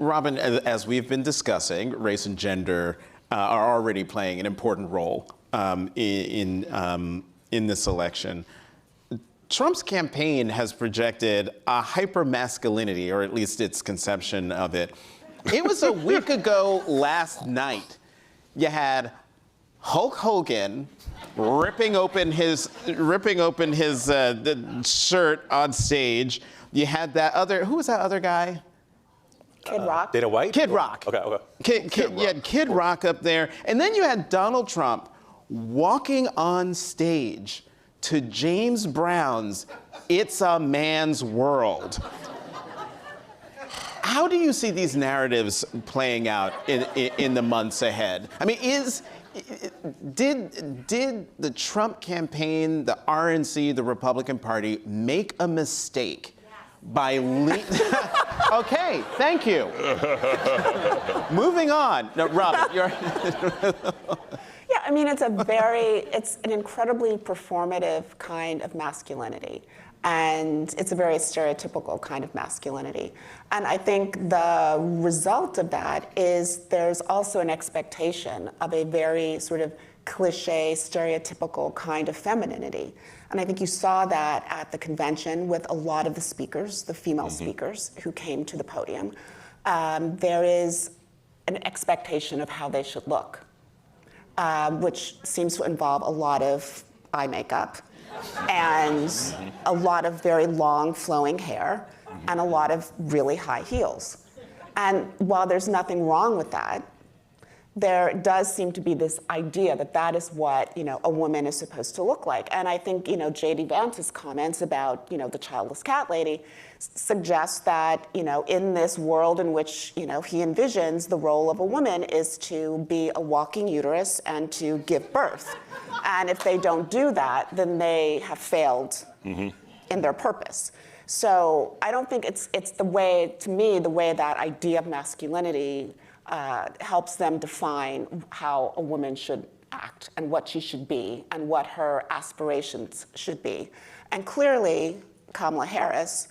Robin, as we've been discussing, race and gender are already playing an important role in this election. Trump's campaign has projected a hyper-masculinity, or at least its conception of it. It was a week ago last night. You had Hulk Hogan ripping open his shirt on stage. You had that other, who was that other guy? Kid Rock. Dana White? Kid Rock. Okay. You had Kid Rock up there. And then you had Donald Trump walking on stage to James Brown's It's a Man's World. How do you see these narratives playing out in the months ahead? I mean, did the Trump campaign, the RNC, the Republican Party, make a mistake by Okay, thank you. Moving on. No, Robin, you're... Yeah, I mean, it's an incredibly performative kind of masculinity. And it's a very stereotypical kind of masculinity. And I think the result of that is there's also an expectation of a very sort of cliche, stereotypical kind of femininity. And I think you saw that at the convention with a lot of the speakers, the female speakers who came to the podium. There is an expectation of how they should look, which seems to involve a lot of eye makeup and a lot of very long flowing hair and a lot of really high heels. And while there's nothing wrong with that, there does seem to be this idea that that is what, a woman is supposed to look like. And I think, J.D. Vance's comments about, the childless cat lady suggest that, in this world in which, he envisions the role of a woman is to be a walking uterus and to give birth. And if they don't do that, then they have failed in their purpose. So I don't think it's the way, to me, the way that idea of masculinity helps them define how a woman should act and what she should be and what her aspirations should be. And clearly, Kamala Harris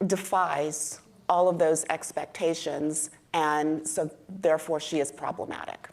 defies all of those expectations, and so therefore she is problematic.